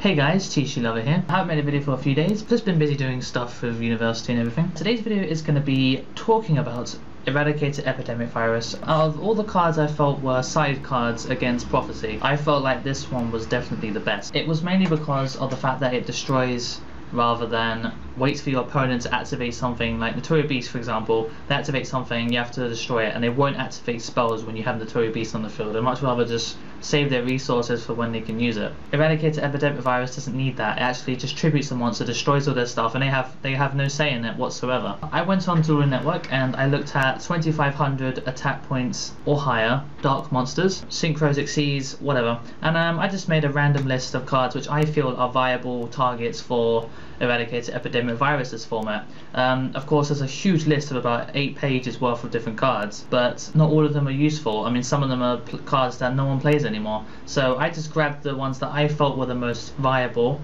Hey guys, Thetcglover here. I haven't made a video for a few days. I've just been busy doing stuff with university and everything. Today's video is going to be talking about Eradicator Epidemic virus. Out of all the cards I felt were side cards against Prophecy, I felt like this one was definitely the best. It was mainly because of the fact that it destroys rather than waits for your opponent to activate something. Like Notorious Beast, for example, they activate something, you have to destroy it, and they won't activate spells when you have Notorious Beast on the field. They'd much rather just save their resources for when they can use it. Eradicator Epidemic virus doesn't need that. It actually just tributes the monster, destroys all their stuff, and they have no say in it whatsoever. I went on Duel Network and I looked at 2500 attack points or higher dark monsters, Synchros, Xyz, whatever, and I just made a random list of cards which I feel are viable targets for Eradicator Epidemic virus's format. Of course, there's a huge list of about 8 pages worth of different cards, but not all of them are useful. I mean, some of them are cards that no one plays anymore. So I just grabbed the ones that I felt were the most viable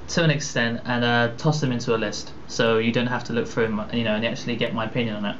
to an extent and tossed them into a list. So you don't have to look through them, and actually get my opinion on it.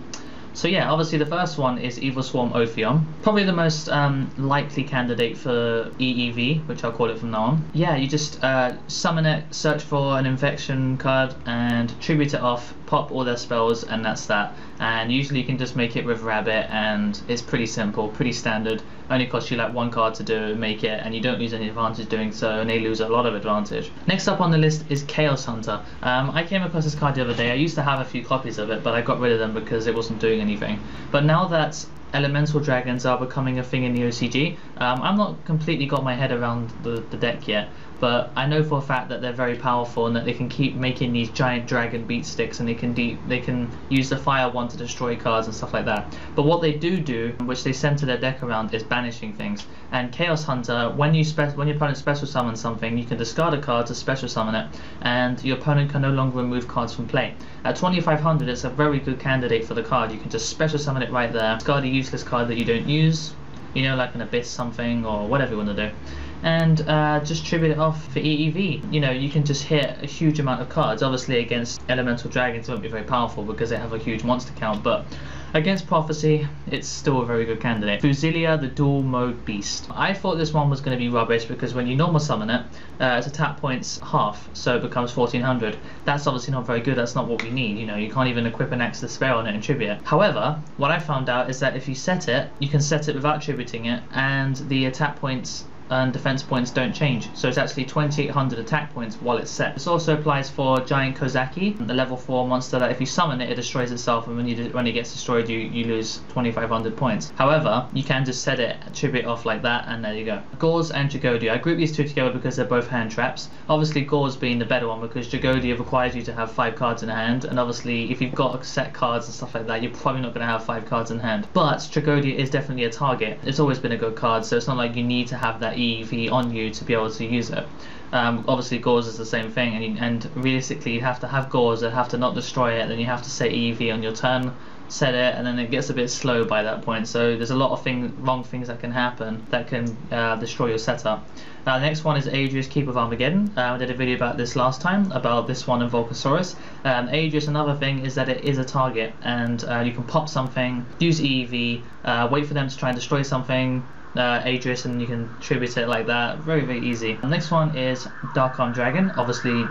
So yeah, obviously the first one is Evil Swarm Affion. Probably the most likely candidate for EEV, which I'll call it from now on. Yeah, you just summon it, search for an infection card, and tribute it off, pop all their spells, and that's that. And usually you can just make it with Rabbit, and it's pretty simple, pretty standard. Only costs you like 1 card to make it, and you don't lose any advantage doing so, and they lose a lot of advantage. Next up on the list is Chaos Hunter. I came across this card the other day. I used to have a few copies of it, but I got rid of them because it wasn't doing anything. But now that elemental dragons are becoming a thing in the OCG, I've not completely got my head around the deck yet, but I know for a fact that they're very powerful and that they can keep making these giant dragon beat sticks, and they can use the fire one to destroy cards and stuff like that. But what they do, which they center their deck around, is banishing things. And Chaos Hunter, when your opponent special summons something, you can discard a card to special summon it, and your opponent can no longer remove cards from play. At 2500, it's a very good candidate for the card. You can just special summon it right there, discard a useless card that you don't use, like an Abyss something or whatever you want to do, and just tribute it off for EEV. You can just hit a huge amount of cards. Obviously against elemental dragons it won't be very powerful because they have a huge monster count, but against Prophecy it's still a very good candidate. Fusilia, the dual mode beast. I thought this one was going to be rubbish because when you normal summon it, its attack points half, so it becomes 1400. That's obviously not very good. That's not what we need. You can't even equip an extra spell on it and tribute it. However, what I found out is that if you set it, you can set it without tributing it, and the attack points and defense points don't change, so it's actually 2800 attack points while it's set. This also applies for Giant Kozaki, the level 4 monster that if you summon it, it destroys itself, and when it gets destroyed you lose 2500 points. However, you can just set it, tribute off like that, and there you go. Gauze and Jagodia. I group these two together because they're both hand traps. Obviously Gauze being the better one because Jagodia requires you to have 5 cards in hand, and obviously if you've got set cards and stuff like that, you're probably not going to have 5 cards in hand. But Jagodia is definitely a target. It's always been a good card, so it's not like you need to have that EEV on you to be able to use it. Obviously Gauze is the same thing, and realistically you have to have Gauze, you have to not destroy it, then you have to set EEV on your turn, set it, and then it gets a bit slow by that point. So there's a lot of wrong things that can happen that can destroy your setup. The next one is Adrius, Keeper of Armageddon. I did a video about this last time, about this one and Volcasaurus. Adrius, another thing is that it is a target, and you can pop something, use EEV, wait for them to try and destroy something, Adrius, and you can tribute it like that. Very, very easy. The next one is Dark Arm Dragon. Obviously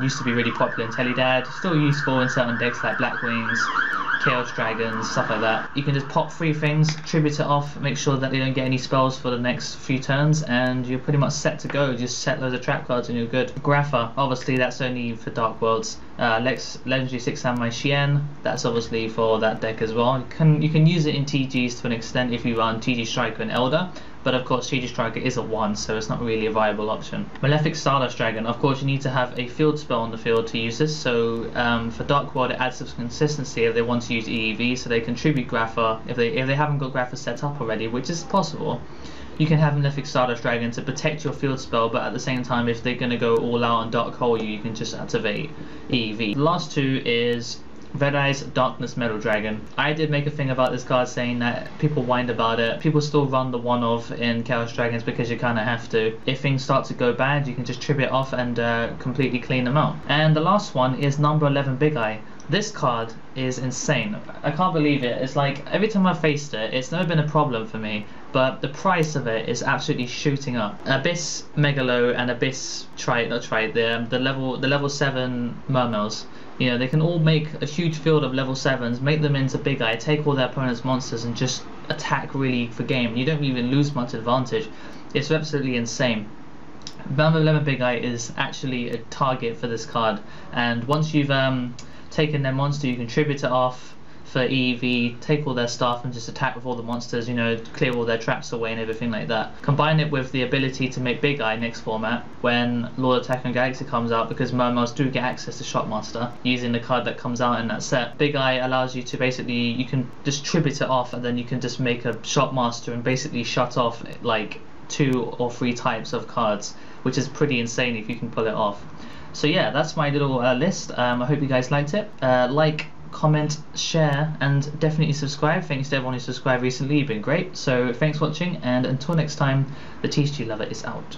used to be really popular in Telidad, still useful in certain decks like Black Wings, Chaos Dragons, stuff like that. You can just pop 3 things, tribute it off, make sure that they don't get any spells for the next few turns, and you're pretty much set to go. Just set loads of trap cards and you're good. Grapha, obviously that's only for Dark Worlds. Legendary 6 Samurai Shien, that's obviously for that deck as well. You can use it in TGs to an extent if you run TG Striker and Elder, but of course TG Striker is a 1, so it's not really a viable option. Malefic Stardust Dragon, of course you need to have a field spell on the field to use this, so for Dark World it adds some consistency if they want to use EEV, so they contribute Grapha if they haven't got Grapha set up already, which is possible. You can have Malefic Stardust Dragon to protect your field spell, but at the same time if they're going to go all out and Dark Hole you can just activate EEV. The last two is Red Eyes Darkness Metal Dragon. I did make a thing about this card saying that people whined about it. People still run the one-off in Chaos Dragons because you kind of have to. If things start to go bad, you can just tribute off and completely clean them out. And the last one is number 11 Big Eye. This card is insane. I can't believe it. It's like every time I've faced it, it's never been a problem for me, but the price of it is absolutely shooting up. Abyss Megalo and Abyss the level 7 Mermails. You know, they can all make a huge field of level 7s, make them into Big Eye, take all their opponent's monsters and just attack really for game. You don't even lose much advantage. It's absolutely insane. Mermail 11 Big Eye is actually a target for this card, and once you've taken their monster, you can tribute it off for EV, take all their stuff and just attack with all the monsters, you know, clear all their traps away and everything like that. Combine it with the ability to make Big Eye next format when Lord of Tachyon Galaxy comes out, because Mermails do get access to Shockmaster using the card that comes out in that set. Big Eye allows you to basically, you can just tribute it off and then you can just make a Shockmaster and basically shut off like 2 or 3 types of cards, which is pretty insane if you can pull it off. So yeah, that's my little list. I hope you guys liked it. Like, comment, share, and definitely subscribe. Thanks to everyone who subscribed recently, you've been great. So thanks for watching, and until next time, the TCG Lover is out.